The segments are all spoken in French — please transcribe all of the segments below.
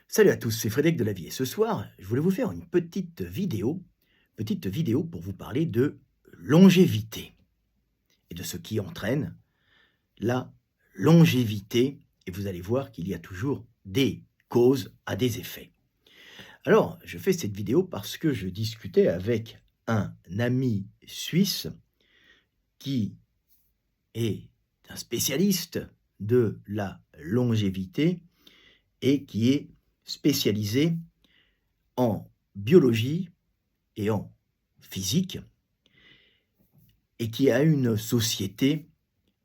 Salut à tous, c'est Frédéric Delavier. Ce soir, je voulais vous faire une petite vidéo pour vous parler de longévité et de ce qui entraîne la longévité. Et vous allez voir qu'il y a toujours des causes à des effets. Alors, je fais cette vidéo parce que je discutais avec un ami suisse qui est un spécialiste de la longévité et qui est spécialisé en biologie et en physique, et qui a une société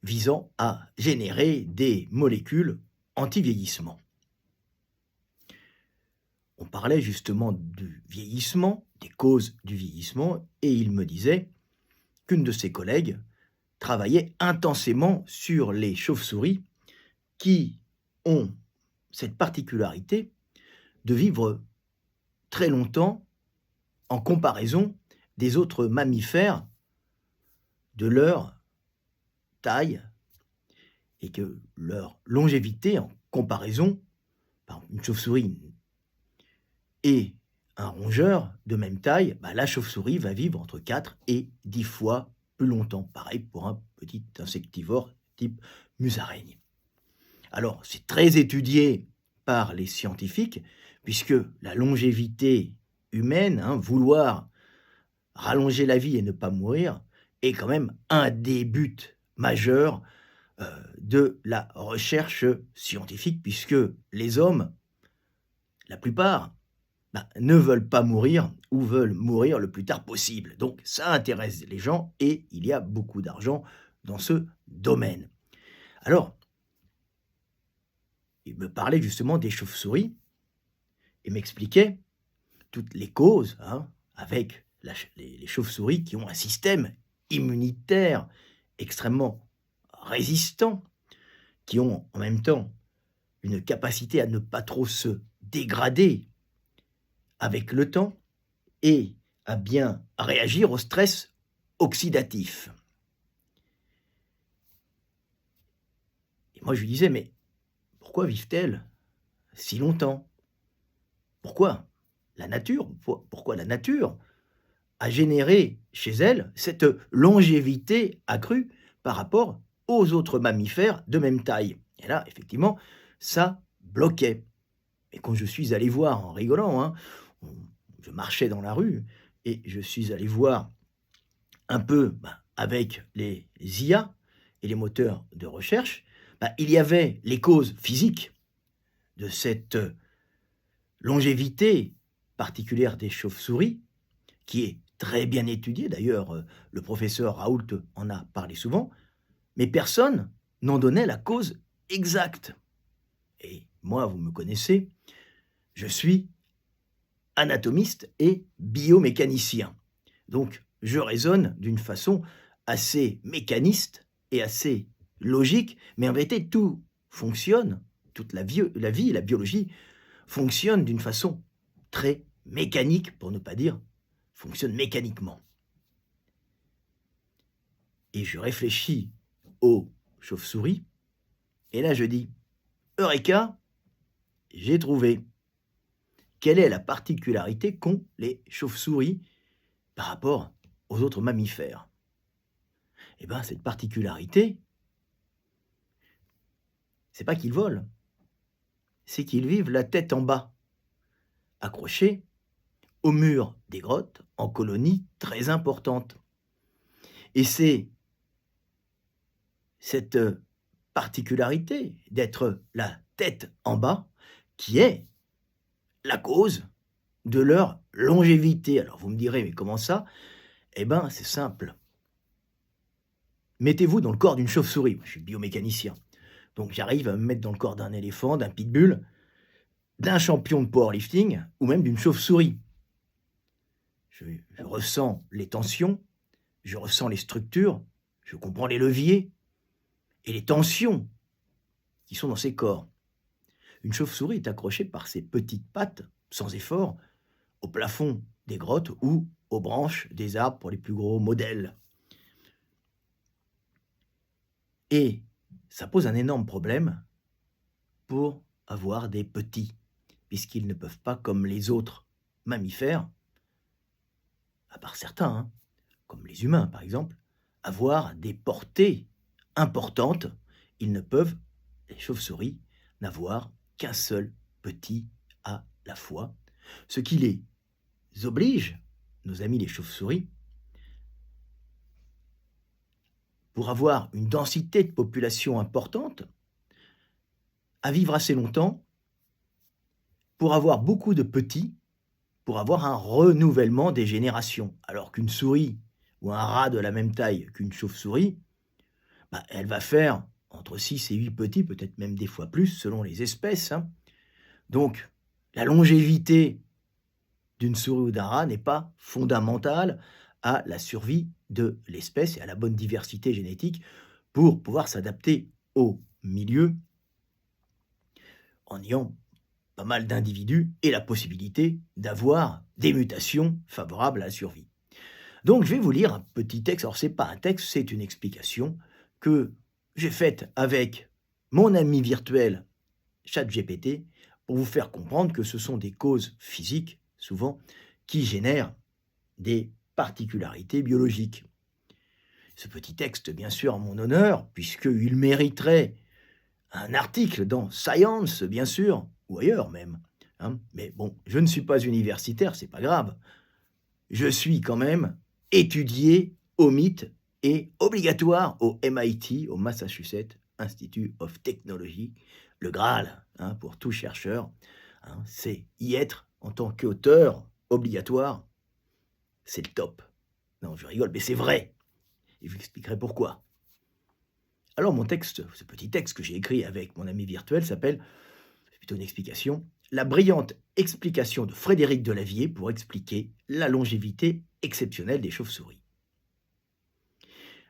visant à générer des molécules anti-vieillissement. On parlait justement du vieillissement, des causes du vieillissement, et il me disait qu'une de ses collègues travaillait intensément sur les chauves-souris qui ont cette particularité de vivre très longtemps en comparaison des autres mammifères de leur taille, et que leur longévité en comparaison, par exemple une chauve-souris et un rongeur de même taille, la chauve-souris va vivre entre 4 et 10 fois plus longtemps. Pareil pour un petit insectivore type musaraigne. Alors, c'est très étudié par les scientifiques, puisque la longévité humaine, vouloir rallonger la vie et ne pas mourir, est quand même un des buts majeurs de la recherche scientifique, puisque les hommes, la plupart, ne veulent pas mourir ou veulent mourir le plus tard possible. Donc ça intéresse les gens et il y a beaucoup d'argent dans ce domaine. Alors, il me parlait justement des chauves-souris et m'expliquait toutes les causes, avec les chauves-souris qui ont un système immunitaire extrêmement résistant, qui ont en même temps une capacité à ne pas trop se dégrader avec le temps et à bien réagir au stress oxydatif. Et moi, je lui disais, mais pourquoi vivent-elles si longtemps? Pourquoi la nature, pourquoi la nature a généré chez elles cette longévité accrue par rapport aux autres mammifères de même taille? Et là, effectivement, ça bloquait. Et quand je suis allé voir en rigolant, je marchais dans la rue et je suis allé voir un peu, avec les IA et les moteurs de recherche, il y avait les causes physiques de cette longévité particulière des chauves-souris, qui est très bien étudiée. D'ailleurs, le professeur Raoult en a parlé souvent, mais personne n'en donnait la cause exacte. Et moi, vous me connaissez, je suis anatomiste et biomécanicien. Donc, je raisonne d'une façon assez mécaniste et assez logique, mais en vérité, tout fonctionne, toute la vie et la biologie fonctionnent d'une façon très mécanique, pour ne pas dire fonctionne mécaniquement. Et je réfléchis aux chauves-souris, et là je dis, Eureka, j'ai trouvé. Quelle est la particularité qu'ont les chauves-souris par rapport aux autres mammifères? Eh bien, cette particularité, c'est pas qu'ils volent, c'est qu'ils vivent la tête en bas, accrochés au mur des grottes en colonies très importantes. Et c'est cette particularité d'être la tête en bas qui est la cause de leur longévité. Alors vous me direz, mais comment ça? Eh bien, c'est simple. Mettez-vous dans le corps d'une chauve-souris. Je suis biomécanicien. Donc j'arrive à me mettre dans le corps d'un éléphant, d'un pitbull, d'un champion de powerlifting ou même d'une chauve-souris. Je ressens les tensions, je ressens les structures, je comprends les leviers et les tensions qui sont dans ces corps. Une chauve-souris est accrochée par ses petites pattes, sans effort, au plafond des grottes ou aux branches des arbres pour les plus gros modèles. Et ça pose un énorme problème pour avoir des petits. puisqu'ils ne peuvent pas, comme les autres mammifères, à part certains, hein, comme les humains par exemple, avoir des portées importantes. Ils ne peuvent, les chauves-souris, n'avoir qu'un seul petit à la fois, ce qui les oblige, nos amis les chauves-souris, pour avoir une densité de population importante, à vivre assez longtemps, pour avoir beaucoup de petits, pour avoir un renouvellement des générations. Alors qu'une souris ou un rat de la même taille qu'une chauve-souris, elle va faire entre 6 et 8 petits, peut-être même des fois plus, selon les espèces, hein. Donc, la longévité d'une souris ou d'un rat n'est pas fondamentale à la survie de l'espèce et à la bonne diversité génétique pour pouvoir s'adapter au milieu en ayant pas mal d'individus et la possibilité d'avoir des mutations favorables à la survie. Donc je vais vous lire un petit texte, alors c'est pas un texte, c'est une explication que j'ai faite avec mon ami virtuel ChatGPT pour vous faire comprendre que ce sont des causes physiques, souvent, qui génèrent des particularités biologiques. Ce petit texte, bien sûr, en mon honneur, puisqu'il mériterait un article dans Science, bien sûr, ou ailleurs même, hein. Mais bon, je ne suis pas universitaire, c'est pas grave. Je suis quand même étudié au MIT et obligatoire au MIT, au Massachusetts Institute of Technology, le Graal, hein, pour tout chercheur, hein, c'est y être en tant qu'auteur obligatoire, c'est le top. Non, je rigole, mais c'est vrai. Et je vous expliquerai pourquoi. Alors mon texte, ce petit texte que j'ai écrit avec mon ami virtuel s'appelle, c'est plutôt une explication, La brillante explication de Frédéric Delavier pour expliquer la longévité exceptionnelle des chauves-souris.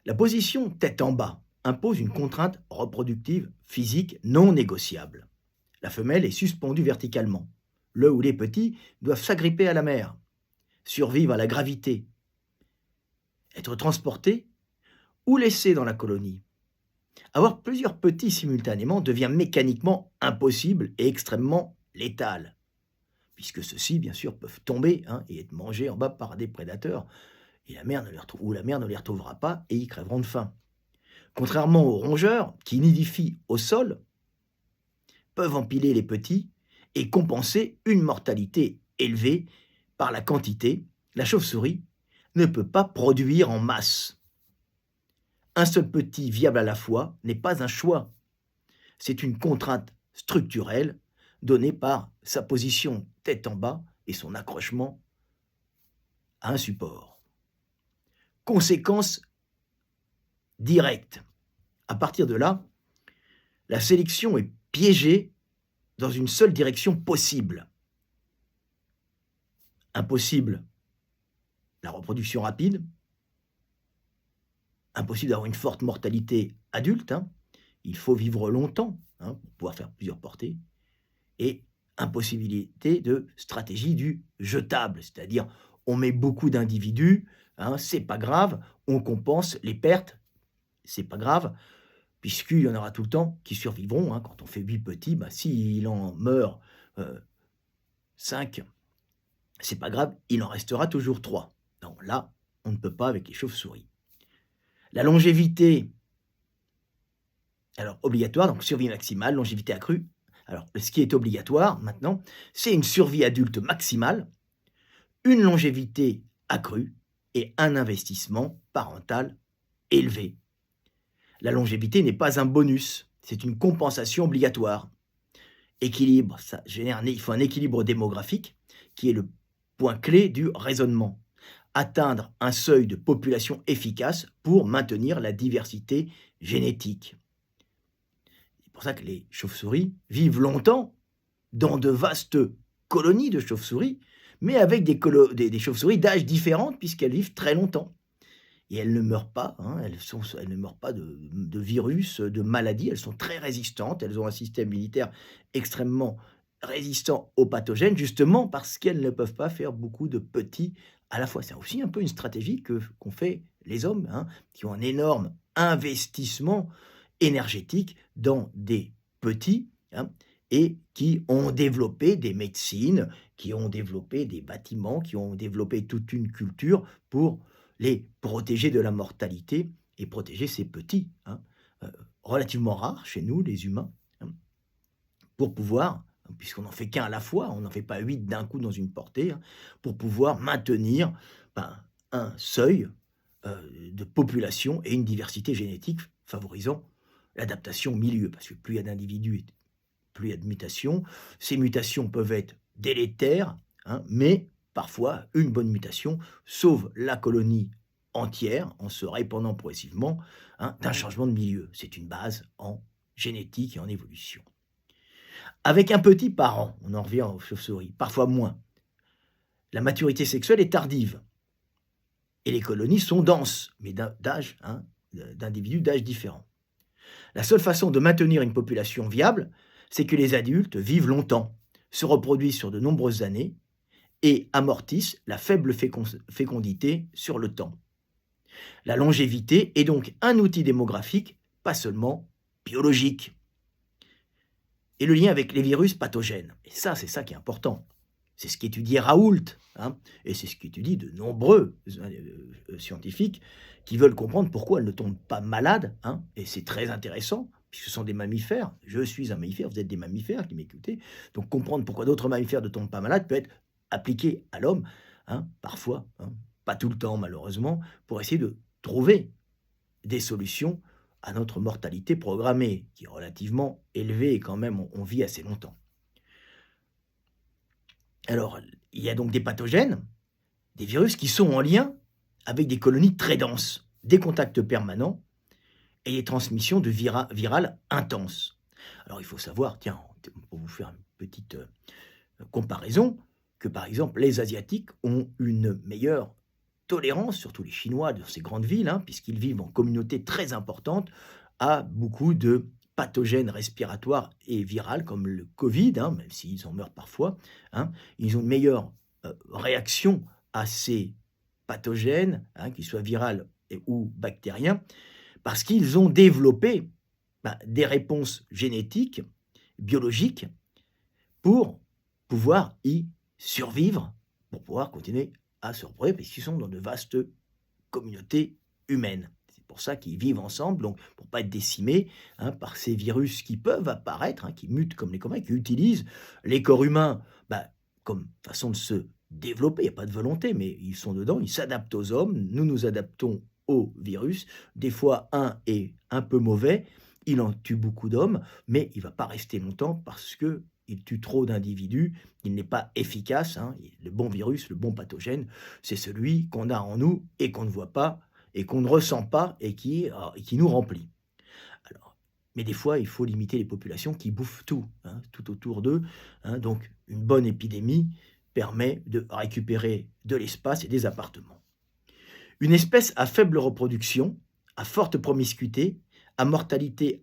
La position tête en bas impose une contrainte reproductive physique non négociable. La femelle est suspendue verticalement. Le ou les petits doivent s'agripper à la mère, survivre à la gravité, être transportés ou laissés dans la colonie. Avoir plusieurs petits simultanément devient mécaniquement impossible et extrêmement létal, puisque ceux-ci, bien sûr, peuvent tomber, hein, et être mangés en bas par des prédateurs, et la mère ne les retrouvera pas et ils crèveront de faim. Contrairement aux rongeurs, qui nidifient au sol, peuvent empiler les petits et compenser une mortalité élevée par la quantité, la chauve-souris ne peut pas produire en masse. Un seul petit viable à la fois n'est pas un choix. C'est une contrainte structurelle donnée par sa position tête en bas et son accrochement à un support. Conséquence directe. À partir de là, la sélection est piégée dans une seule direction possible. Impossible la reproduction rapide, impossible d'avoir une forte mortalité adulte, hein. Il faut vivre longtemps, hein, pour pouvoir faire plusieurs portées, et impossibilité de stratégie du jetable, c'est-à-dire on met beaucoup d'individus, hein, c'est pas grave, on compense les pertes, c'est pas grave, puisqu'il y en aura tout le temps qui survivront, hein. Quand on fait 8 petits, s'il en meurt 5, c'est pas grave, il en restera toujours 3. Donc là, on ne peut pas avec les chauves-souris. La longévité, alors obligatoire, donc survie maximale, longévité accrue. Alors, ce qui est obligatoire maintenant, c'est une survie adulte maximale, une longévité accrue et un investissement parental élevé. La longévité n'est pas un bonus, c'est une compensation obligatoire. Équilibre, ça génère, il faut un équilibre démographique qui est le point clé du raisonnement. Atteindre un seuil de population efficace pour maintenir la diversité génétique. C'est pour ça que les chauves-souris vivent longtemps dans de vastes colonies de chauves-souris, mais avec des chauves-souris d'âge différents puisqu'elles vivent très longtemps. Et elles ne meurent pas, hein, elles ne meurent pas de virus, de maladies, elles sont très résistantes, elles ont un système immunitaire extrêmement résistant aux pathogènes, justement parce qu'elles ne peuvent pas faire beaucoup de petits à la fois. C'est aussi un peu une stratégie qu'ont fait les hommes, hein, qui ont un énorme investissement énergétique dans des petits, hein, et qui ont développé des médecines, qui ont développé des bâtiments, qui ont développé toute une culture pour les protéger de la mortalité et protéger ces petits, hein, relativement rares chez nous, les humains, hein, pour pouvoir, puisqu'on n'en fait qu'un à la fois, on n'en fait pas 8 d'un coup dans une portée, hein, pour pouvoir maintenir, ben, un seuil, de population et une diversité génétique favorisant l'adaptation au milieu. Parce que plus il y a d'individus, plus il y a de mutations. Ces mutations peuvent être délétères, hein, mais parfois une bonne mutation sauve la colonie entière en se répandant progressivement, hein, d'un changement de milieu. C'est une base en génétique et en évolution. Avec un petit par an, on en revient aux chauves-souris, parfois moins. La maturité sexuelle est tardive et les colonies sont denses, mais d'âge, hein, d'individus d'âge différents. La seule façon de maintenir une population viable, c'est que les adultes vivent longtemps, se reproduisent sur de nombreuses années et amortissent la faible fécondité sur le temps. La longévité est donc un outil démographique, pas seulement biologique. Et le lien avec les virus pathogènes, et ça, c'est ça qui est important. C'est ce qu'étudiait Raoult, hein, et c'est ce qu'étudient de nombreux scientifiques qui veulent comprendre pourquoi elles ne tombent pas malades, hein, et c'est très intéressant, puisque ce sont des mammifères. Je suis un mammifère, vous êtes des mammifères qui m'écoutez. Donc comprendre pourquoi d'autres mammifères ne tombent pas malades peut être appliqué à l'homme, hein, parfois, hein, pas tout le temps malheureusement, pour essayer de trouver des solutions à notre mortalité programmée, qui est relativement élevée et quand même on vit assez longtemps. Alors, il y a donc des pathogènes, des virus qui sont en lien avec des colonies très denses, des contacts permanents et des transmissions de virales intenses. Alors, il faut savoir, tiens, pour vous faire une petite comparaison, que par exemple, les Asiatiques ont une meilleure tolérance, surtout les Chinois dans ces grandes villes, hein, puisqu'ils vivent en communauté très importante, à beaucoup de pathogènes respiratoires et virales comme le Covid, hein, même s'ils en meurent parfois, hein, ils ont une meilleure réaction à ces pathogènes, hein, qu'ils soient virales ou bactériens, parce qu'ils ont développé des réponses génétiques, biologiques, pour pouvoir y survivre, pour pouvoir continuer à se reproduire, puisqu'ils sont dans de vastes communautés humaines. C'est pour ça qu'ils vivent ensemble, donc pour ne pas être décimés, hein, par ces virus qui peuvent apparaître, hein, qui mutent comme les combats, qui utilisent les corps humains comme façon de se développer. Il n'y a pas de volonté, mais ils sont dedans, ils s'adaptent aux hommes, nous nous adaptons aux virus. Des fois, un est un peu mauvais, il en tue beaucoup d'hommes, mais il ne va pas rester longtemps parce que il tue trop d'individus, il n'est pas efficace, hein. Le bon virus, le bon pathogène, c'est celui qu'on a en nous et qu'on ne voit pas et qu'on ne ressent pas et qui nous remplit. Alors, mais des fois, il faut limiter les populations qui bouffent tout, hein, tout autour d'eux, hein. Donc, une bonne épidémie permet de récupérer de l'espace et des appartements. Une espèce à faible reproduction, à forte promiscuité, à mortalité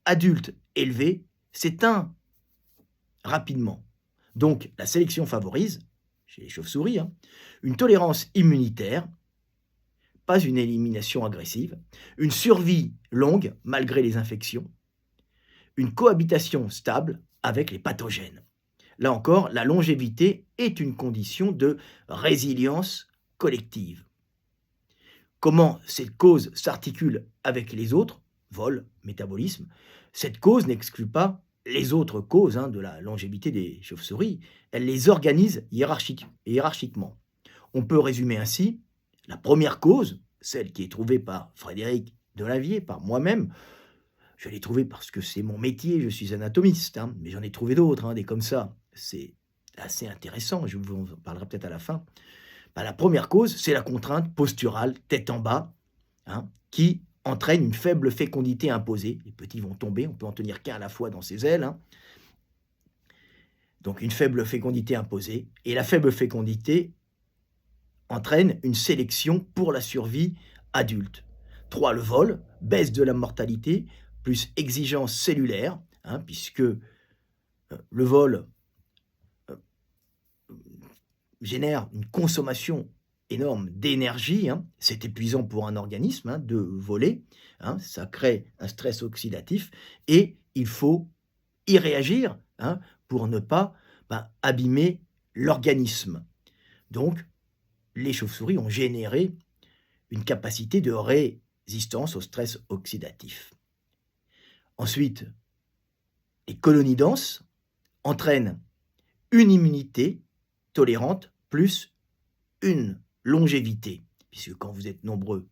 adulte élevée, s'éteint rapidement. Donc, la sélection favorise, chez les chauves-souris, hein, une tolérance immunitaire, pas une élimination agressive, une survie longue malgré les infections, une cohabitation stable avec les pathogènes. Là encore, la longévité est une condition de résilience collective. Comment cette cause s'articule avec les autres, vol, métabolisme, cette cause n'exclut pas les autres causes, hein, de la longévité des chauves-souris, elle les organise hiérarchiquement. On peut résumer ainsi la première cause, celle qui est trouvée par Frédéric Delavier, par moi-même. Je l'ai trouvée parce que c'est mon métier, je suis anatomiste, hein, mais j'en ai trouvé d'autres, hein, des comme ça. C'est assez intéressant, je vous en parlerai peut-être à la fin. La première cause, c'est la contrainte posturale, tête en bas, hein, qui entraîne une faible fécondité imposée. Les petits vont tomber, on peut en tenir qu'un à la fois dans ses ailes, hein. Donc une faible fécondité imposée. Et la faible fécondité entraîne une sélection pour la survie adulte. 3. Le vol, baisse de la mortalité, plus exigence cellulaire, hein, puisque le vol génère une consommation énorme d'énergie, hein. C'est épuisant pour un organisme, hein, de voler, hein. Ça crée un stress oxydatif et il faut y réagir, hein, pour ne pas abîmer l'organisme. Donc, les chauves-souris ont généré une capacité de résistance au stress oxydatif. Ensuite, les colonies denses entraînent une immunité tolérante plus une longévité, puisque quand vous êtes nombreux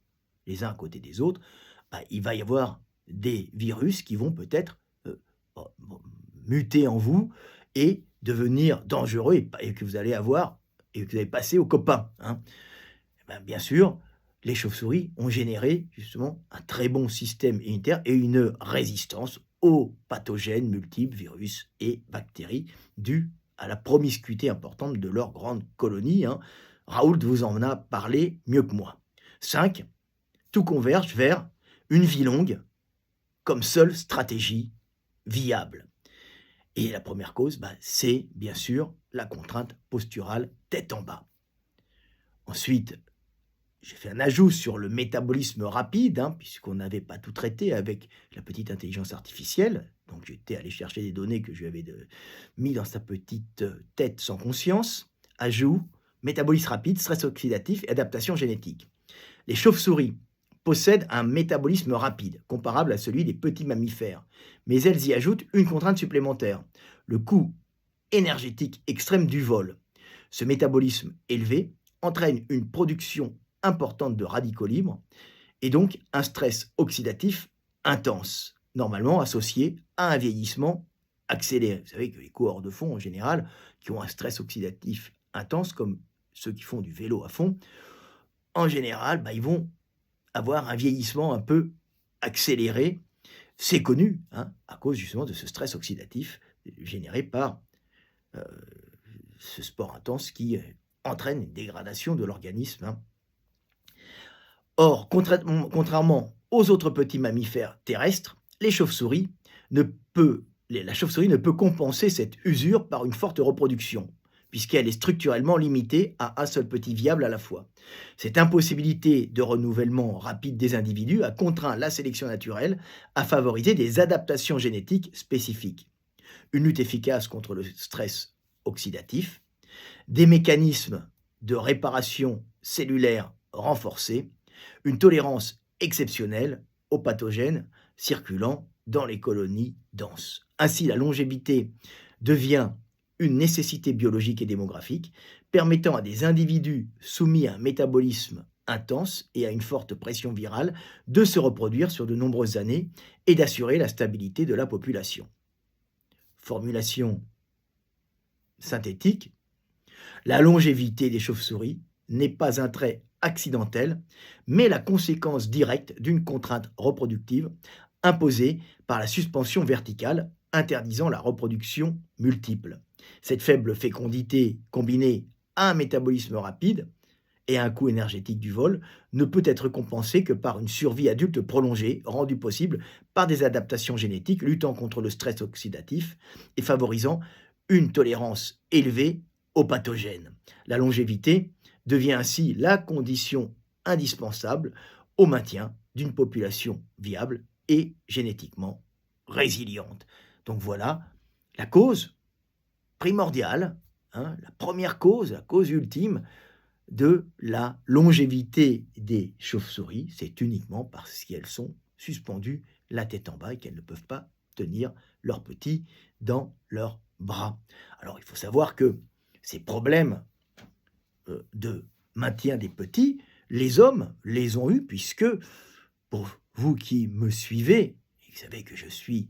les uns à côté des autres, il va y avoir des virus qui vont peut-être muter en vous et devenir dangereux et que vous allez avoir et que vous allez passer aux copains. Hein. Bien sûr, les chauves-souris ont généré justement un très bon système immunitaire et une résistance aux pathogènes multiples, virus et bactéries, dus à la promiscuité importante de leur grande colonie. Hein. Raoult vous en a parlé mieux que moi. 5. Tout converge vers une vie longue comme seule stratégie viable. Et la première cause, c'est bien sûr la contrainte posturale tête en bas. Ensuite, j'ai fait un ajout sur le métabolisme rapide, puisqu'on n'avait pas tout traité avec la petite intelligence artificielle. Donc j'étais allé chercher des données que je lui avais mis dans sa petite tête sans conscience. Ajout, métabolisme rapide, stress oxydatif et adaptation génétique. Les chauves-souris possèdent un métabolisme rapide, comparable à celui des petits mammifères, mais elles y ajoutent une contrainte supplémentaire, le coût énergétique extrême du vol. Ce métabolisme élevé entraîne une production importante de radicaux libres et donc un stress oxydatif intense, normalement associé à un vieillissement accéléré. Vous savez que les coureurs de fond, en général, qui ont un stress oxydatif intense, comme ceux qui font du vélo à fond, en général, ils vont avoir un vieillissement un peu accéléré. C'est connu, à cause justement de ce stress oxydatif généré par ce sport intense qui entraîne une dégradation de l'organisme. Or, contrairement aux autres petits mammifères terrestres, la chauve-souris ne peut compenser cette usure par une forte reproduction, puisqu'elle est structurellement limitée à un seul petit viable à la fois. Cette impossibilité de renouvellement rapide des individus a contraint la sélection naturelle à favoriser des adaptations génétiques spécifiques. Une lutte efficace contre le stress oxydatif, des mécanismes de réparation cellulaire renforcés, une tolérance exceptionnelle aux pathogènes circulant dans les colonies denses. Ainsi, la longévité devient une nécessité biologique et démographique, permettant à des individus soumis à un métabolisme intense et à une forte pression virale de se reproduire sur de nombreuses années et d'assurer la stabilité de la population. Formulation synthétique, la longévité des chauves-souris n'est pas un trait accidentel, mais la conséquence directe d'une contrainte reproductive imposée par la suspension verticale interdisant la reproduction multiple. Cette faible fécondité combinée à un métabolisme rapide et à un coût énergétique du vol ne peut être compensée que par une survie adulte prolongée, rendue possible par des adaptations génétiques luttant contre le stress oxydatif et favorisant une tolérance élevée aux pathogènes. La longévité devient ainsi la condition indispensable au maintien d'une population viable et génétiquement résiliente. Donc voilà la cause primordiale, la première cause, la cause ultime de la longévité des chauves-souris, c'est uniquement parce qu'elles sont suspendues la tête en bas et qu'elles ne peuvent pas tenir leurs petits dans leurs bras. Alors il faut savoir que ces problèmes de maintien des petits, les hommes les ont eus puisque, pour vous qui me suivez, vous savez que je suis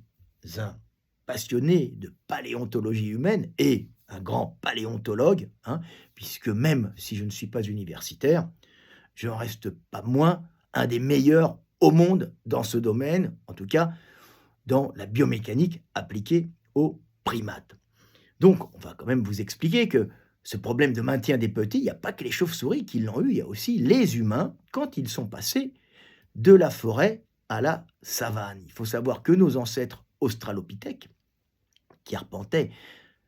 un passionné de paléontologie humaine et un grand paléontologue, puisque même si je ne suis pas universitaire, je n'en reste pas moins un des meilleurs au monde dans ce domaine, en tout cas dans la biomécanique appliquée aux primates. Donc, on va quand même vous expliquer que ce problème de maintien des petits, il n'y a pas que les chauves-souris qui l'ont eu, il y a aussi les humains quand ils sont passés de la forêt à la savane. Il faut savoir que nos ancêtres australopithèques, qui arpentaient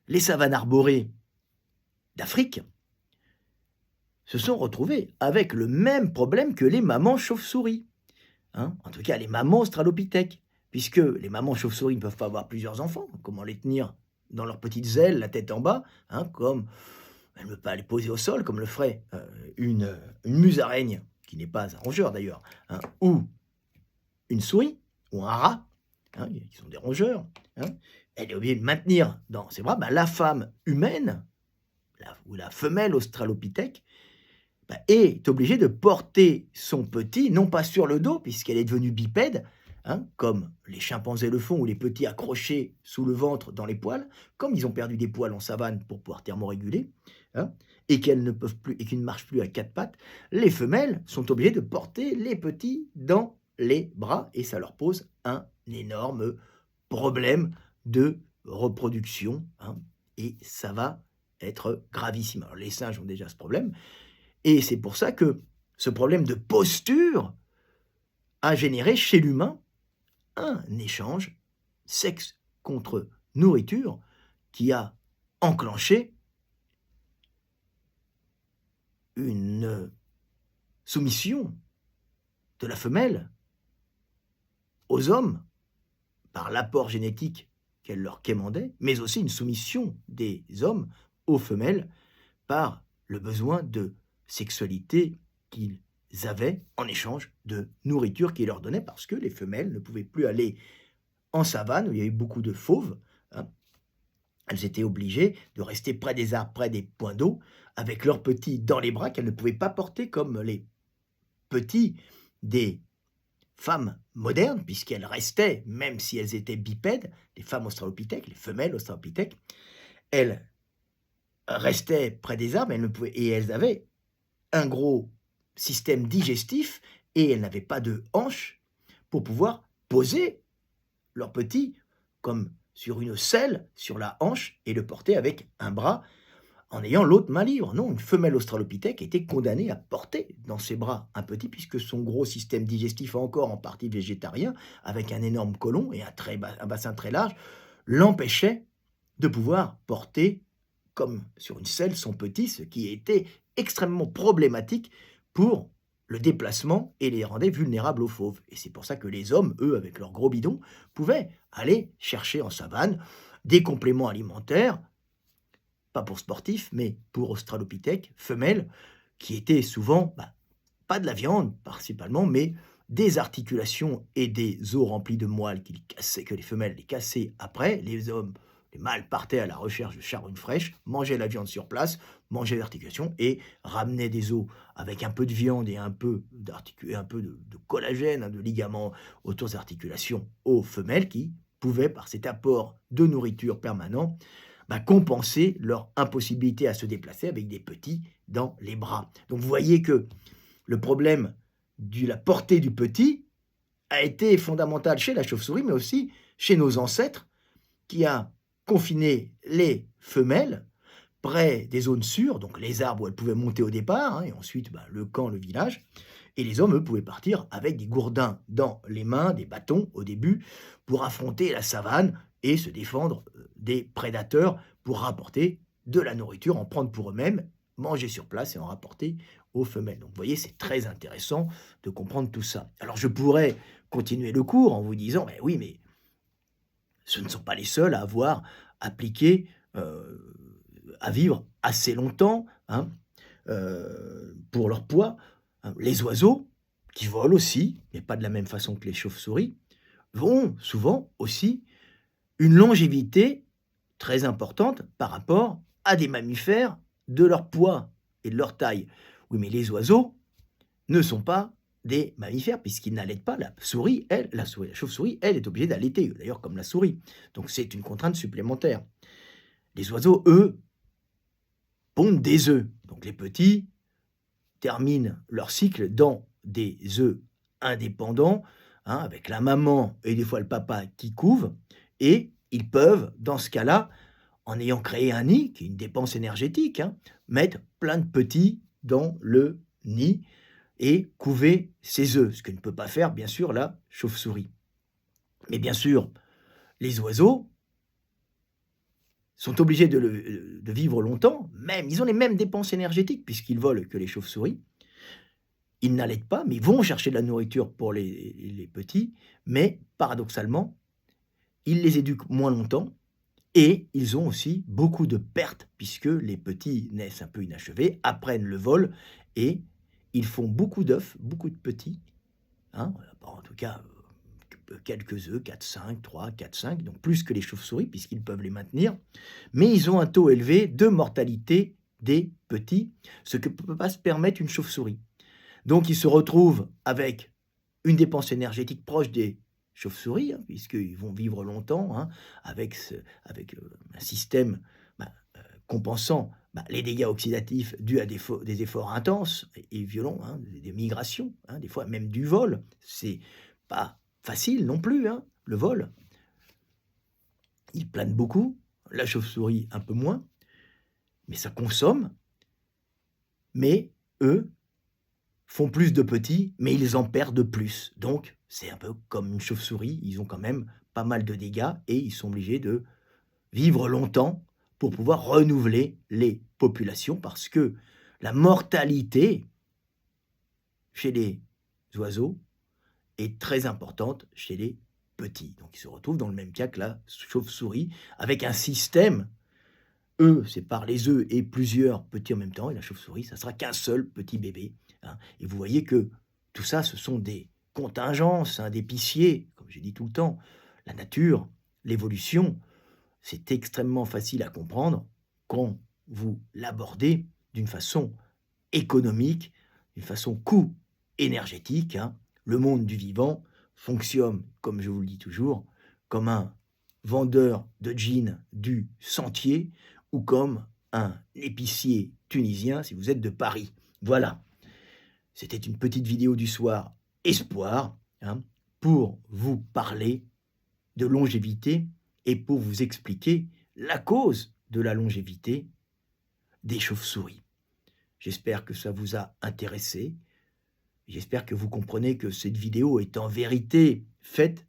les savanes arborées d'Afrique, se sont retrouvés avec le même problème que les mamans chauves-souris. En tout cas, les mamans australopithèques, puisque les mamans chauves-souris ne peuvent pas avoir plusieurs enfants. Comment les tenir dans leurs petites ailes, la tête en bas, hein, comme elle ne peut pas les poser au sol, comme le ferait une musaraigne, qui n'est pas un rongeur d'ailleurs, hein, ou une souris, ou un rat, hein, qui sont des rongeurs, hein. Elle est obligée de maintenir dans ses bras, la femme humaine, ou la femelle australopithèque, est obligée de porter son petit, non pas sur le dos, puisqu'elle est devenue bipède, hein, comme les chimpanzés le font, ou les petits accrochés sous le ventre dans les poils, comme ils ont perdu des poils en savane pour pouvoir thermoréguler, hein, et qu'elles ne peuvent plus et qu'ils ne marchent plus à quatre pattes, les femelles sont obligées de porter les petits dans les bras, et ça leur pose un énorme problème de reproduction, hein, et ça va être gravissime. Alors les singes ont déjà ce problème, et c'est pour ça que ce problème de posture a généré chez l'humain un échange sexe contre nourriture qui a enclenché une soumission de la femelle aux hommes par l'apport génétique qu'elle leur quémandait, mais aussi une soumission des hommes aux femelles par le besoin de sexualité qu'ils avaient en échange de nourriture qu'ils leur donnaient, parce que les femelles ne pouvaient plus aller en savane où il y avait beaucoup de fauves, hein. Elles étaient obligées de rester près des arbres, près des points d'eau, avec leurs petits dans les bras qu'elles ne pouvaient pas porter comme les petits des femmes modernes, puisqu'elles restaient, même si elles étaient bipèdes, les femmes australopithèques, les femelles australopithèques, elles restaient près des arbres, et elles avaient un gros système digestif, et elles n'avaient pas de hanches pour pouvoir poser leur petit comme sur une selle sur la hanche et le porter avec un bras en ayant l'autre main libre. Non, une femelle australopithèque était condamnée à porter dans ses bras un petit, puisque son gros système digestif, encore en partie végétarien, avec un énorme côlon et un bassin très large, l'empêchait de pouvoir porter comme sur une selle son petit, ce qui était extrêmement problématique pour le déplacement et les rendait vulnérables aux fauves. Et c'est pour ça que les hommes, eux, avec leurs gros bidons, pouvaient aller chercher en savane des compléments alimentaires, pas pour sportifs, mais pour australopithèques, femelles, qui étaient souvent, pas de la viande principalement, mais des articulations et des os remplis de moelle que les femelles les cassaient après. Les mâles partaient à la recherche de charogne fraîche, mangeaient la viande sur place, mangeaient l'articulation et ramenaient des os avec un peu de viande et un peu de collagène, hein, de ligaments autour des articulations aux femelles qui pouvaient, par cet apport de nourriture permanent, compenser leur impossibilité à se déplacer avec des petits dans les bras. Donc vous voyez que le problème de la portée du petit a été fondamental chez la chauve-souris, mais aussi chez nos ancêtres, qui a confiné les femelles près des zones sûres, donc les arbres où elles pouvaient monter au départ, hein, et ensuite le camp, le village, et les hommes, eux, pouvaient partir avec des gourdins dans les mains, des bâtons au début, pour affronter la savane et se défendre des prédateurs, pour rapporter de la nourriture, en prendre pour eux-mêmes, manger sur place et en rapporter aux femelles. Donc vous voyez, c'est très intéressant de comprendre tout ça. Alors je pourrais continuer le cours en vous disant, oui, mais ce ne sont pas les seuls à avoir appliqué, à vivre assez longtemps, hein, pour leur poids. Les oiseaux, qui volent aussi, mais pas de la même façon que les chauves-souris, ont souvent aussi une longévité très importante par rapport à des mammifères de leur poids et de leur taille. Oui, mais les oiseaux ne sont pas des mammifères, puisqu'ils n'allaitent pas. La chauve-souris, elle, est obligée d'allaiter, d'ailleurs comme la souris. Donc c'est une contrainte supplémentaire. Les oiseaux, eux, pondent des œufs. Donc les petits terminent leur cycle dans des œufs indépendants, hein, avec la maman et des fois le papa qui couvent, et ils peuvent, dans ce cas-là, en ayant créé un nid, qui est une dépense énergétique, hein, mettre plein de petits dans le nid et couver ses œufs, ce que ne peut pas faire, bien sûr, la chauve-souris. Mais bien sûr, les oiseaux sont obligés de vivre longtemps, ils ont les mêmes dépenses énergétiques, puisqu'ils volent, que les chauves-souris. Ils n'allaitent pas, mais ils vont chercher de la nourriture pour les petits, mais paradoxalement, ils les éduquent moins longtemps, Et ils ont aussi beaucoup de pertes puisque les petits naissent un peu inachevés, apprennent le vol et ils font beaucoup d'œufs, beaucoup de petits, hein, en tout cas, quelques œufs, 4, 5, 3, 4, 5, donc plus que les chauves-souris puisqu'ils peuvent les maintenir. Mais ils ont un taux élevé de mortalité des petits, ce que ne peut pas se permettre une chauve-souris. Donc ils se retrouvent avec une dépense énergétique proche des chauves-souris, hein, puisqu'ils vont vivre longtemps, hein, avec un système compensant les dégâts oxydatifs dus à des efforts intenses et violents, hein, des migrations, hein, des fois même du vol. C'est pas facile non plus, hein, le vol. Ils planent beaucoup, la chauve-souris un peu moins, mais ça consomme. Mais eux font plus de petits, mais ils en perdent plus. Donc, c'est un peu comme une chauve-souris, ils ont quand même pas mal de dégâts et ils sont obligés de vivre longtemps pour pouvoir renouveler les populations parce que la mortalité chez les oiseaux est très importante chez les petits. Donc, ils se retrouvent dans le même cas que la chauve-souris avec un système. Eux, c'est par les œufs et plusieurs petits en même temps, et la chauve-souris, ça sera qu'un seul petit bébé, hein. Et vous voyez que tout ça, ce sont des contingences, hein, d'épiciers, comme j'ai dit tout le temps. La nature, l'évolution, c'est extrêmement facile à comprendre quand vous l'abordez d'une façon économique, d'une façon coût énergétique, hein. Le monde du vivant fonctionne, comme je vous le dis toujours, comme un vendeur de jeans du Sentier ou comme un épicier tunisien si vous êtes de Paris. Voilà, c'était une petite vidéo du soir espoir, hein, pour vous parler de longévité et pour vous expliquer la cause de la longévité des chauves-souris. J'espère que ça vous a intéressé. J'espère que vous comprenez que cette vidéo est en vérité faite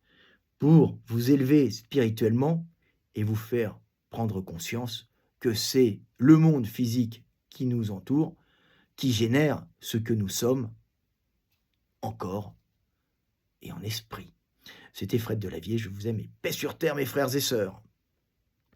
pour vous élever spirituellement et vous faire prendre conscience que c'est le monde physique qui nous entoure qui génère ce que nous sommes en corps et en esprit. C'était Fred Delavier, je vous aime et paix sur terre mes frères et sœurs.